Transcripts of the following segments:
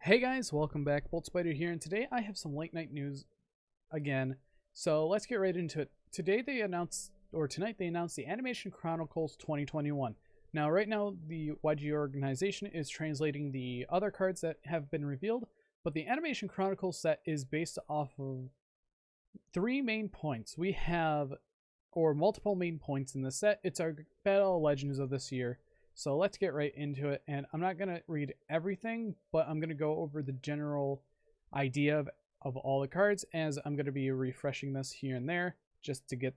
Hey guys, welcome back. Bolt Spider here, and today I have some late night news again. So let's get right into it. Tonight they announced the Animation Chronicles 2021. Now, right now, the YG organization is translating the other cards that have been revealed, but the Animation Chronicles set is based off of three main points. We have, or multiple main points in the set. It's our Battle Legends of this year. So let's get right into it, and I'm not going to read everything, but I'm going to go over the general idea of all the cards, as I'm going to be refreshing this here and there just to get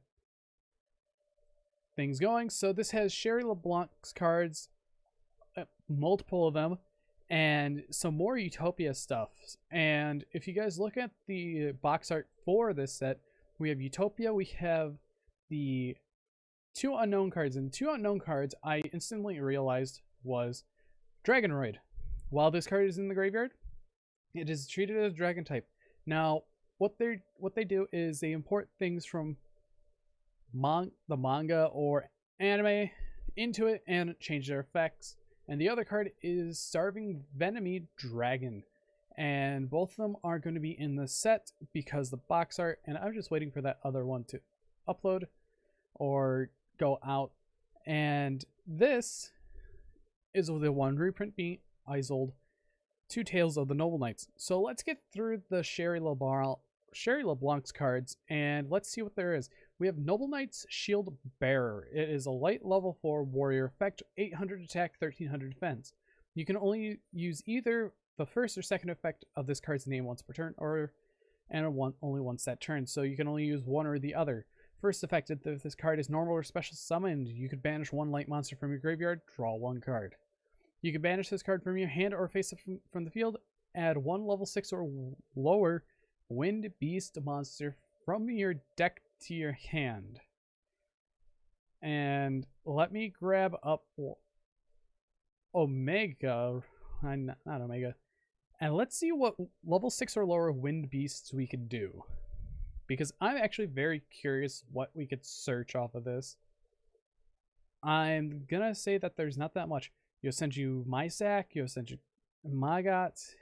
things going. So this has Sherry LeBlanc's cards, multiple of them, and some more Utopia stuff. And if you guys look at the box art for this set, we have Utopia, we have the two unknown cards, and two unknown cards I instantly realized was Dragonroid. While this card is in the graveyard, it is treated as dragon type. Now, what they do is they import things from the manga or anime into it and change their effects. And the other card is Starving Venomy Dragon, and both of them are going to be in the set because the box art, and I'm just waiting for that other one to upload or go out. And this is the one reprint being Isolde, Two Tales of the Noble Knights. So let's get through the Sherry LeBlanc's cards and let's see what there is. We have Noble Knights Shield Bearer. It is a light level 4 warrior effect, 800 attack, 1300 defense. You can only use either the first or second effect of this card's name once per turn, only once that turn, so you can only use one or the other. First effect, if this card is normal or special summoned, you could banish one light monster from your graveyard, draw one card. You can banish this card from your hand or face it from the field, add one level 6 or lower wind beast monster from your deck to your hand. And let me grab up Omega, not Omega, and let's see what level 6 or lower wind beasts we could do, because I'm actually very curious what we could search off of this. I'm gonna say that there's not that much. Yosenju Mysak, Yosenju Magat.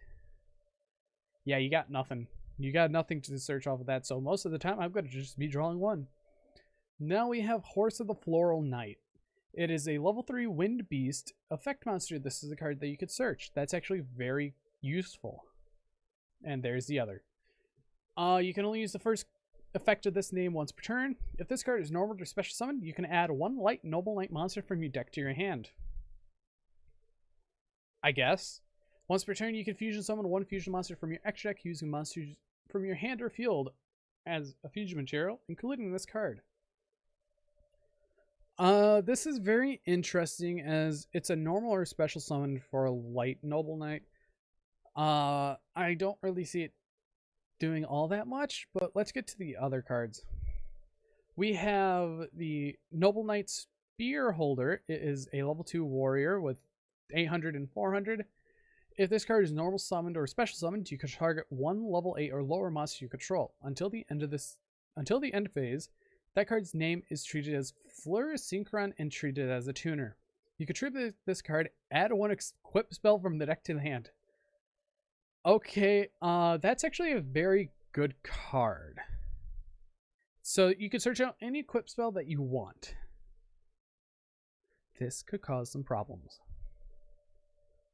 Yeah, you got nothing. You got nothing to search off of that, so most of the time I'm gonna just be drawing one. Now we have Horse of the Floral Knight. It is a level 3 wind beast effect monster. This is a card that you could search. That's actually very useful. And there's the other. You can only use the first effect of this name once per turn. If this card is normal or special summoned, you can add one light Noble Knight monster from your deck to your hand. I guess. Once per turn, you can fusion summon one fusion monster from your extra deck using monsters from your hand or field as a fusion material, including this card. This is very interesting as it's a normal or special summon for a light Noble Knight. I don't really see it doing all that much, but let's get to the other cards. We have the Noble Knight Spearholder. It is a level 2 warrior with 800 and 400. If this card is normal summoned or special summoned, you can target one level 8 or lower monster you control. Until the end phase, that card's name is treated as Fleur Synchron and treated as a tuner. You can tribute this card, add one equip spell from the deck to the hand. Okay, that's actually a very good card. So you can search out any equip spell that you want. This could cause some problems.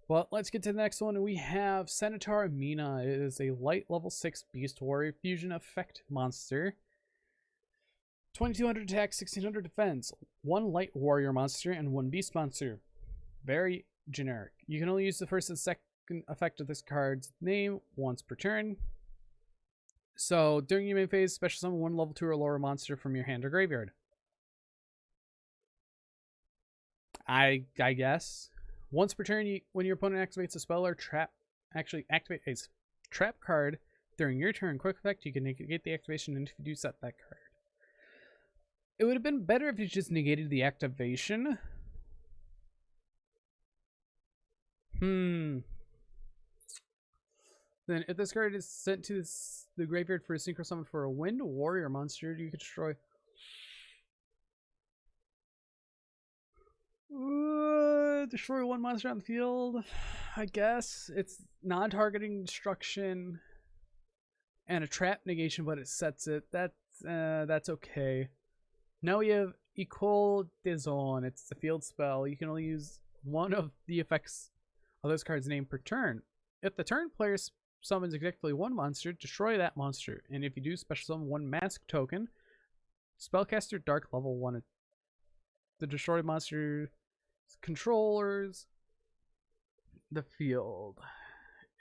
Well, let's get to the next one. We have Sanitary Mina. It is a light level 6 beast warrior fusion effect monster. 2200 attack, 1600 defense. One light warrior monster and one beast monster. Very generic. You can only use the first and second effect of this card's name once per turn. So during your main phase, special summon one level 2 or lower monster from your hand or graveyard. I guess. Once per turn, when your opponent activates a spell or activate a trap card during your turn, quick effect, you can negate the activation and if you do set that card. It would have been better if you just negated the activation. Then if this card is sent to the graveyard for a synchro summon for a wind warrior monster, you can destroy Destroy one monster on the field. I guess it's non-targeting destruction and a trap negation, but it sets it. That's okay. Now we have Equal Dizon. It's the field spell. You can only use one of the effects of this card's name per turn. If the turn player summons exactly one monster, destroy that monster. And if you do, special summon one mask token. Spellcaster Dark level 1. The destroyed monster controllers the field.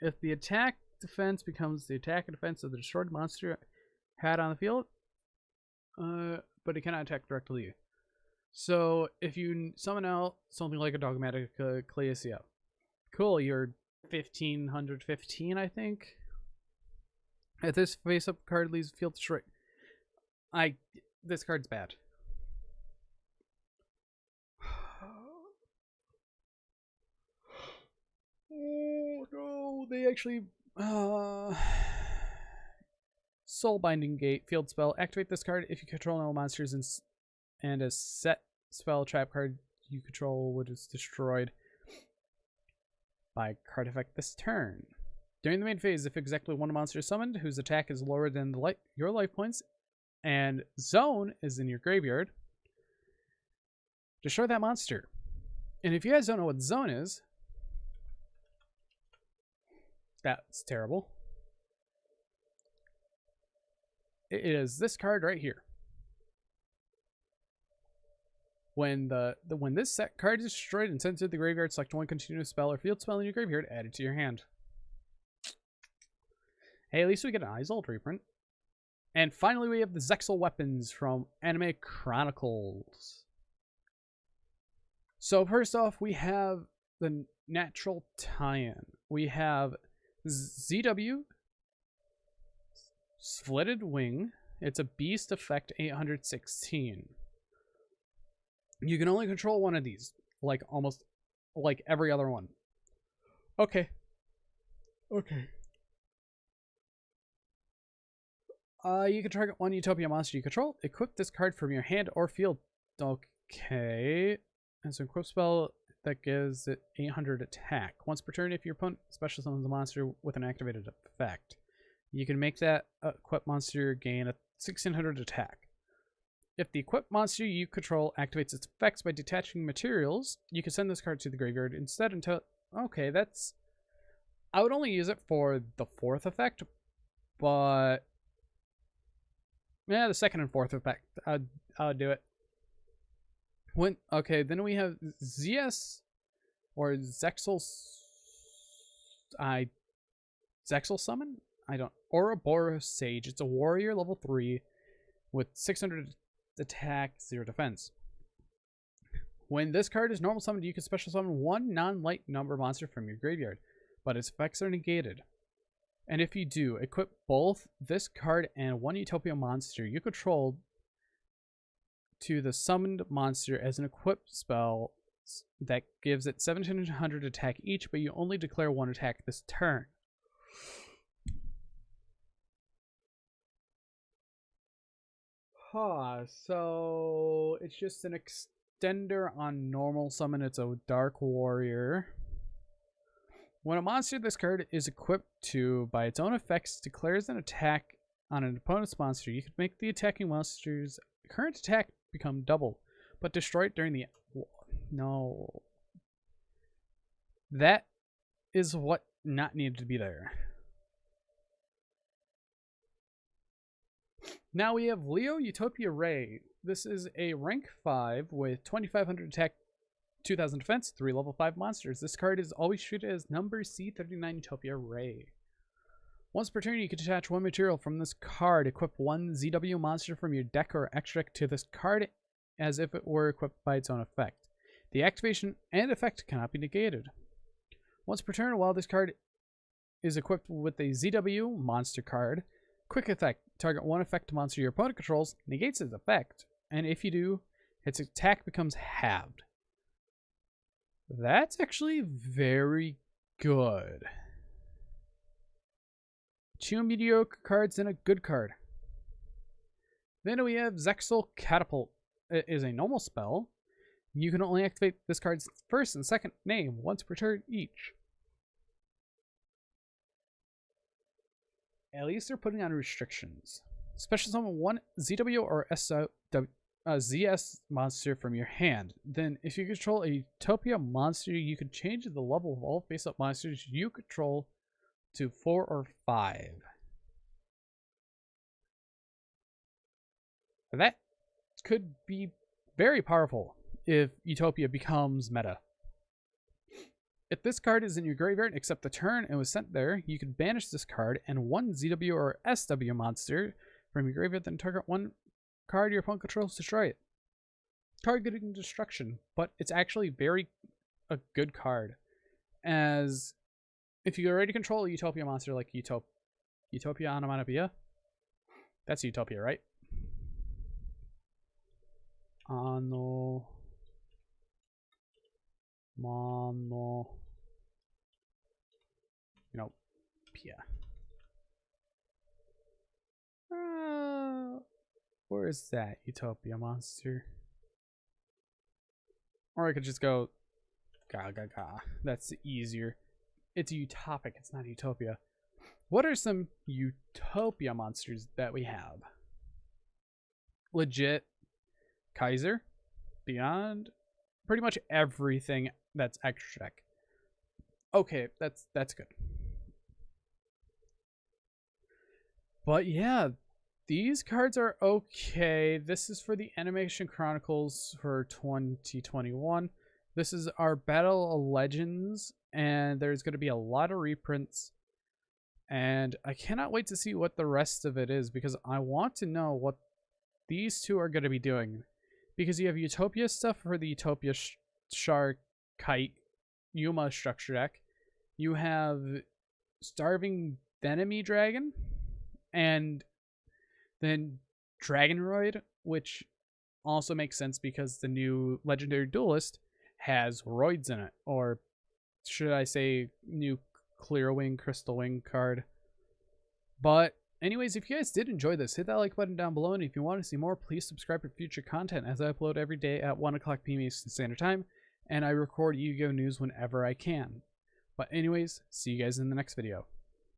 If the attack defense becomes the attack and defense of the destroyed monster had on the field, but it cannot attack directly. So if you summon out something like a Dogmatic Ecclesia, cool, you're 1515, I think. If this face-up card leaves the field destroyed, this card's bad. Oh no, they actually Soulbinding Gate field spell. Activate this card if you control no monsters and a set spell trap card you control which is destroyed by card effect this turn. During the main phase, if exactly one monster is summoned whose attack is lower than your life points and zone is in your graveyard, destroy that monster. And if you guys don't know what zone is, that's terrible. It is this card right here. When this set card is destroyed and sent to the graveyard, select one continuous spell or field spell in your graveyard, add it to your hand. Hey, at least we get an Isolde reprint. And finally, we have the Zexel weapons from Anime Chronicles. So first off, we have the natural tie-in. We have ZW Slitted Wing. It's a beast effect 816. You can only control one of these, like almost like every other one. Okay. You can target one Utopia monster you control. Equip this card from your hand or field. Okay. And so equip spell that gives it 800 attack. Once per turn, if your opponent special summons a monster with an activated effect, you can make that equipped monster gain a 1600 attack. If the equipped monster you control activates its effects by detaching materials, you can send this card to the graveyard instead until... Okay, that's... I would only use it for the fourth effect, but... Yeah, the second and fourth effect. I'll do it. Okay, then we have ZS or Zexel Summon? Ouroboros Sage. It's a warrior level 3 with 600 attack, 0 defense. When this card is normal summoned, you can special summon one non-light number monster from your graveyard, but its effects are negated. And if you do, equip both this card and one Utopia monster you control to the summoned monster as an equipped spell that gives it 1700 attack each, but you only declare one attack this turn. So it's just an extender on normal summon. It's a Dark Warrior. When a monster this card is equipped to, by its own effects, declares an attack on an opponent's monster, you can make the attacking monster's current attack become double, but destroy it during the... No. That is what not needed to be there. Now we have Leo Utopia Ray. This is a rank 5 with 2500 attack, 2000 defense, 3 level 5 monsters. This card is always treated as number C39 Utopia Ray. Once per turn, you can detach one material from this card. Equip one ZW monster from your deck or extra deck to this card as if it were equipped by its own effect. The activation and effect cannot be negated. Once per turn, while this card is equipped with a ZW monster card, quick effect. Target one effect monster your opponent controls, negates its effect, and if you do, its attack becomes halved. That's actually very good. 2 mediocre cards and a good card. Then we have Zexel Catapult. It is a normal spell. You can only activate this card's first and second name once per turn each. At least they're putting on restrictions. Special summon one ZW or ZS monster from your hand. Then, if you control a Utopia monster, you can change the level of all face-up monsters you control to 4 or 5. That could be very powerful if Utopia becomes meta. If this card is in your graveyard except the turn and was sent there, you can banish this card and one ZW or SW monster from your graveyard, then target one card your opponent controls, destroy it. Targeting destruction, but it's actually a good card, as if you already control a Utopia monster like Utopia Onomatopoeia, that's Utopia, right? Mono. Utopia. Where is that Utopia monster? Or I could just go Ga. That's easier. It's utopic, it's not Utopia. What are some Utopia monsters that we have? Legit Kaiser, Beyond, pretty much everything that's extra deck. Okay, that's good. But yeah, these cards are okay. This is for the Animation Chronicles for 2021. This is our Battle of Legends, and there's going to be a lot of reprints. And I cannot wait to see what the rest of it is, because I want to know what these two are going to be doing. Because you have Utopia stuff for the Utopia Shark Kite Yuma structure deck. You have Starving Enemy Dragon, and then Dragonroid, which also makes sense because the new Legendary Duelist has roids in it, or should I say new Clear Wing, Crystal Wing card. But anyways, if you guys did enjoy this, hit that like button down below, and if you want to see more, please subscribe for future content, as I upload every day at 1 o'clock p.m. Eastern Standard Time, and I record Yu-Gi-Oh! News whenever I can. But anyways, see you guys in the next video.